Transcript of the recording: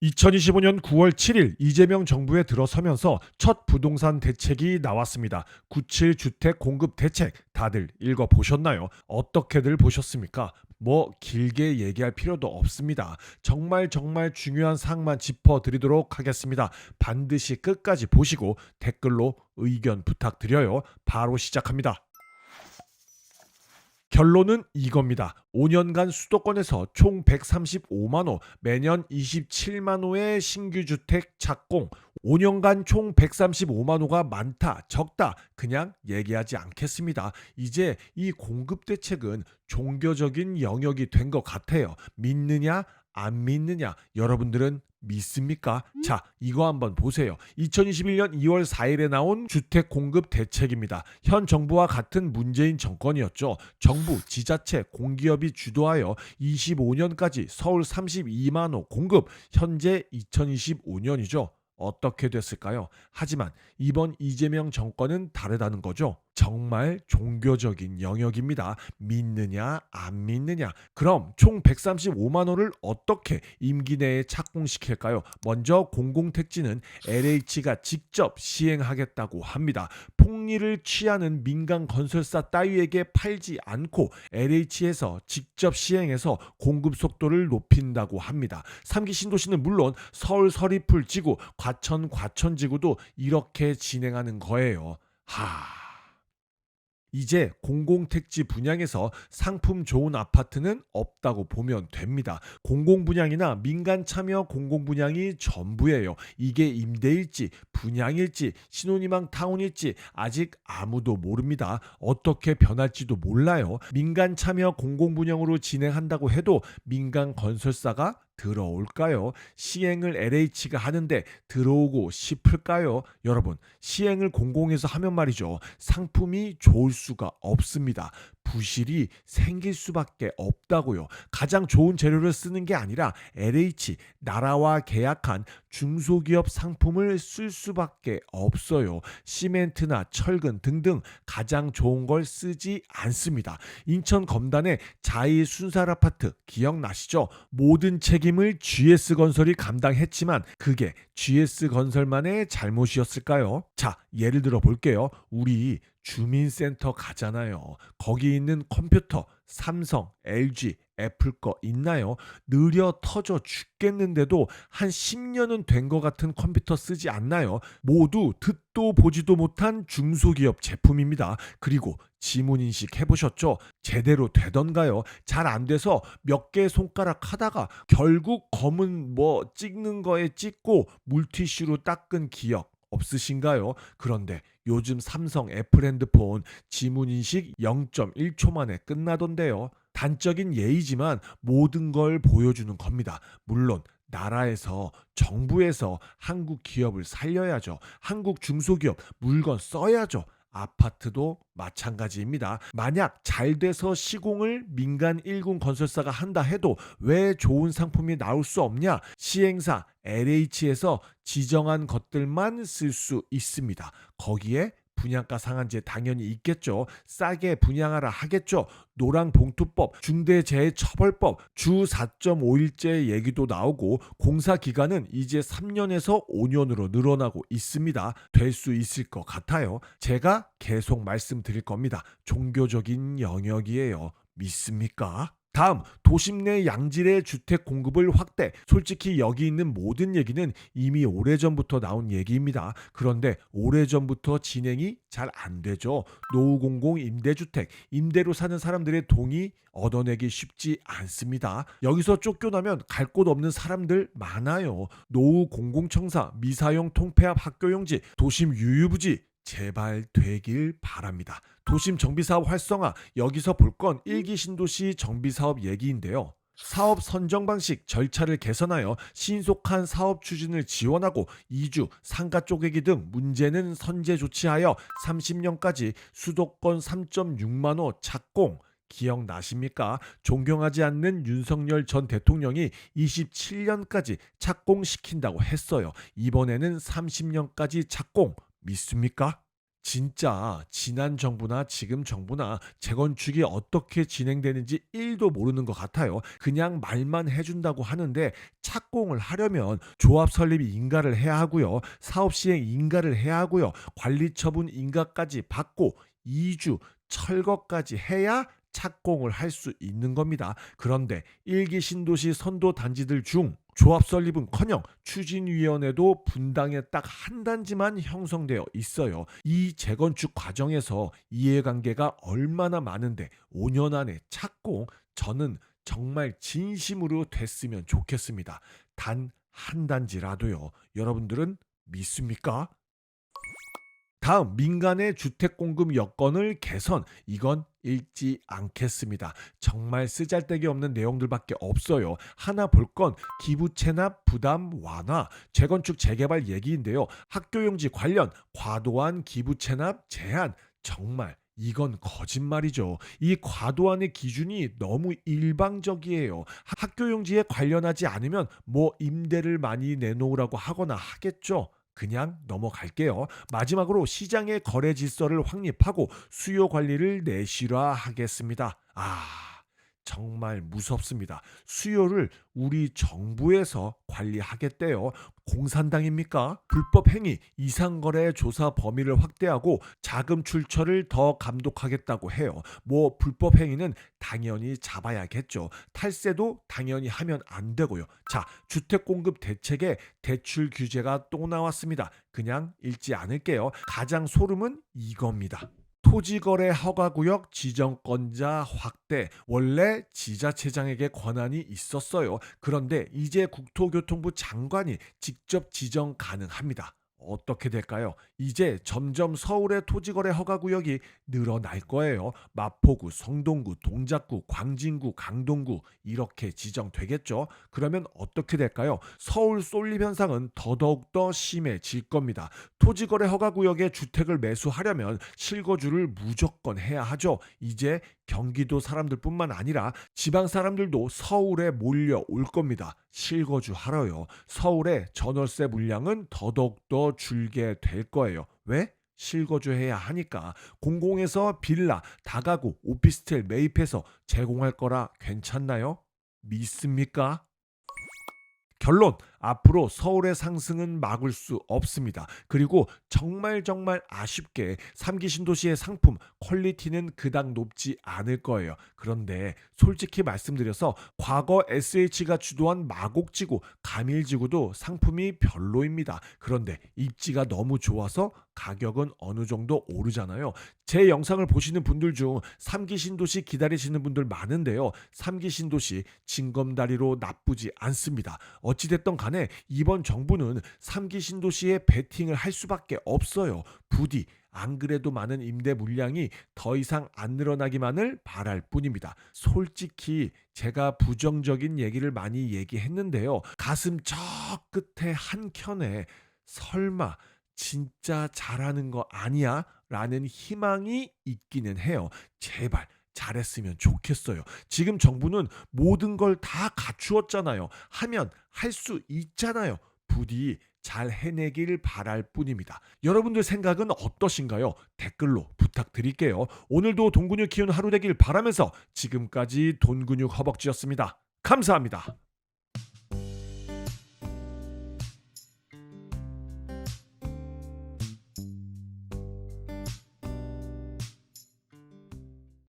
2025년 9월 7일 이재명 정부에 들어서면서 첫 부동산 대책이 나왔습니다. 97주택 공급 대책 다들 읽어보셨나요? 어떻게들 보셨습니까? 뭐 길게 얘기할 필요도 없습니다. 정말 중요한 사항만 짚어드리도록 하겠습니다. 반드시 끝까지 보시고 댓글로 의견 부탁드려요. 바로 시작합니다. 결론은 이겁니다. 5년간 수도권에서 총 135만 호, 매년 27만 호의 신규 주택 착공. 5년간 총 135만 호가 많다, 적다 그냥 얘기하지 않겠습니다. 이제 이 공급 대책은 종교적인 영역이 된 것 같아요. 믿느냐 안 믿느냐 여러분들은 믿습니까? 자, 이거 한번 보세요. 2021년 2월 4일에 나온 주택 공급 대책입니다. 현 정부와 같은 문재인 정권이었죠. 정부, 지자체, 공기업이 주도하여 25년까지 서울 32만 호 공급, 현재 2025년이죠. 어떻게 됐을까요? 하지만 이번 이재명 정권은 다르다는 거죠. 정말 종교적인 영역입니다. 믿느냐 안 믿느냐. 그럼 총 135만 호를 어떻게 임기 내에 착공시킬까요? 먼저 공공택지는 LH가 직접 시행하겠다고 합니다. 폭리를 취하는 민간 건설사 따위에게 팔지 않고 LH에서 직접 시행해서 공급 속도를 높인다고 합니다. 3기 신도시는 물론 서울 서리풀지구, 과천지구도 이렇게 진행하는 거예요. 이제 공공택지 분양에서 상품 좋은 아파트는 없다고 보면 됩니다. 공공분양이나 민간 참여 공공분양이 전부예요. 이게 임대일지 분양일지 신혼희망 타운일지 아직 아무도 모릅니다. 어떻게 변할지도 몰라요. 민간 참여 공공분양으로 진행한다고 해도 민간 건설사가 들어올까요? 시행을 LH가 하는데 들어오고 싶을까요? 여러분, 시행을 공공에서 하면 말이죠. 상품이 좋을 수가 없습니다. 부실이 생길 수밖에 없다고요. 가장 좋은 재료를 쓰는 게 아니라 LH, 나라와 계약한 중소기업 상품을 쓸 수밖에 없어요. 시멘트나 철근 등등 가장 좋은 걸 쓰지 않습니다. 인천 검단의 자이 순살 아파트 기억나시죠? 모든 책임을 GS건설이 감당했지만 그게 GS건설만의 잘못이었을까요? 자, 예를 들어 볼게요. 우리 주민센터 가잖아요. 거기 있는 컴퓨터 삼성, LG, 애플 거 있나요? 느려 터져 죽겠는데도 한 10년은 된 것 같은 컴퓨터 쓰지 않나요? 모두 듣도 보지도 못한 중소기업 제품입니다. 그리고 지문인식 해보셨죠? 제대로 되던가요? 잘 안 돼서 몇 개 손가락 하다가 결국 검은 뭐 찍는 거에 찍고 물티슈로 닦은 기억 없으신가요? 그런데 요즘 삼성 애플 핸드폰 지문인식 0.1초 만에 끝나던데요. 단적인 예이지만 모든 걸 보여주는 겁니다. 물론 나라에서 정부에서 한국 기업을 살려야죠. 한국 중소기업 물건 써야죠. 아파트도 마찬가지입니다. 만약 잘 돼서 시공을 민간 일군 건설사가 한다 해도 왜 좋은 상품이 나올 수 없냐? 시행사 LH에서 지정한 것들만 쓸 수 있습니다. 거기에 분양가 상한제 당연히 있겠죠. 싸게 분양하라 하겠죠. 노랑봉투법, 중대재해처벌법, 주 4.5일제 얘기도 나오고 공사 기간은 이제 3년에서 5년으로 늘어나고 있습니다. 될 수 있을 것 같아요. 제가 계속 말씀드릴 겁니다. 종교적인 영역이에요. 믿습니까? 다음, 도심 내 양질의 주택 공급을 확대. 솔직히 여기 있는 모든 얘기는 이미 오래전부터 나온 얘기입니다. 그런데 오래전부터 진행이 잘 안 되죠. 노후공공 임대주택, 임대로 사는 사람들의 동의 얻어내기 쉽지 않습니다. 여기서 쫓겨나면 갈 곳 없는 사람들 많아요. 노후공공청사, 미사용 통폐합 학교용지, 도심 유유부지 제발 되길 바랍니다. 도심 정비사업 활성화, 여기서 볼 건 1기 신도시 정비사업 얘기인데요. 사업 선정 방식, 절차를 개선하여 신속한 사업 추진을 지원하고 이주, 상가 쪼개기 등 문제는 선제 조치하여 30년까지 수도권 3.6만 호 착공. 기억나십니까? 존경하지 않는 윤석열 전 대통령이 27년까지 착공시킨다고 했어요. 이번에는 30년까지 착공. 믿습니까? 진짜 지난 정부나 지금 정부나 재건축이 어떻게 진행되는지 1도 모르는 것 같아요. 그냥 말만 해준다고 하는데 착공을 하려면 조합 설립 인가를 해야 하고요. 사업 시행 인가를 해야 하고요. 관리 처분 인가까지 받고 이주 철거까지 해야 착공을 할 수 있는 겁니다. 그런데 일기 신도시 선도 단지들 중 조합 설립은커녕 추진위원회도 분당에 딱 한 단지만 형성되어 있어요. 이 재건축 과정에서 이해관계가 얼마나 많은데 5년 안에 착공, 저는 정말 진심으로 됐으면 좋겠습니다. 단 한 단지라도요. 여러분들은 믿습니까? 다음 민간의 주택 공급 여건을 개선. 이건 읽지 않겠습니다. 정말 쓰잘데기 없는 내용들밖에 없어요. 하나 볼 건 기부 체납 부담 완화, 재건축 재개발 얘기인데요. 학교용지 관련 과도한 기부 체납 제한. 정말 이건 거짓말이죠. 이 과도한의 기준이 너무 일방적이에요. 학교용지에 관련하지 않으면 뭐 임대를 많이 내놓으라고 하거나 하겠죠. 그냥 넘어갈게요. 마지막으로 시장의 거래 질서를 확립하고 수요 관리를 내실화하겠습니다. 정말 무섭습니다. 수요를 우리 정부에서 관리하겠대요. 공산당입니까? 불법 행위, 이상거래 조사 범위를 확대하고 자금 출처를 더 감독하겠다고 해요. 뭐 불법 행위는 당연히 잡아야겠죠. 탈세도 당연히 하면 안 되고요. 자, 주택 공급 대책에 대출 규제가 또 나왔습니다. 그냥 읽지 않을게요. 가장 소름은 이겁니다. 토지거래 허가구역 지정권자 확대. 원래 지자체장에게 권한이 있었어요. 그런데 이제 국토교통부 장관이 직접 지정 가능합니다. 어떻게 될까요? 이제 점점 서울의 토지거래 허가구역이 늘어날 거예요. 마포구, 성동구, 동작구, 광진구, 강동구 이렇게 지정되겠죠. 그러면 어떻게 될까요? 서울 쏠림 현상은 더더욱 더 심해질 겁니다. 토지거래 허가구역에 주택을 매수하려면 실거주를 무조건 해야 하죠. 이제 경기도 사람들뿐만 아니라 지방 사람들도 서울에 몰려올 겁니다. 실거주 하러요. 서울의 전월세 물량은 더더욱 줄게 될 거예요. 왜? 실거주해야 하니까. 공공에서 빌라, 다가구, 오피스텔 매입해서 제공할 거라 괜찮나요? 믿습니까? 결론, 앞으로 서울의 상승은 막을 수 없습니다. 그리고 정말 아쉽게 3기 신도시의 상품 퀄리티는 그닥 높지 않을 거예요. 그런데 솔직히 말씀드려서 과거 SH가 주도한 마곡지구, 가밀지구도 상품이 별로입니다. 그런데 입지가 너무 좋아서 가격은 어느 정도 오르잖아요. 제 영상을 보시는 분들 중 3기 신도시 기다리시는 분들 많은데요. 3기 신도시 징검다리로 나쁘지 않습니다. 어찌됐든 간에 이번 정부는 3기 신도시에 베팅을 할 수밖에 없어요. 부디 안 그래도 많은 임대 물량이 더 이상 안 늘어나기만을 바랄 뿐입니다. 솔직히 제가 부정적인 얘기를 많이 얘기했는데요. 가슴 저 끝에 한켠에 설마 진짜 잘하는 거 아니야? 라는 희망이 있기는 해요. 제발 잘했으면 좋겠어요. 지금 정부는 모든 걸 다 갖추었잖아요. 하면 할 수 있잖아요. 부디 잘 해내길 바랄 뿐입니다. 여러분들 생각은 어떠신가요? 댓글로 부탁드릴게요. 오늘도 돈 근육 키우는 하루 되길 바라면서 지금까지 돈 근육 허벅지였습니다. 감사합니다.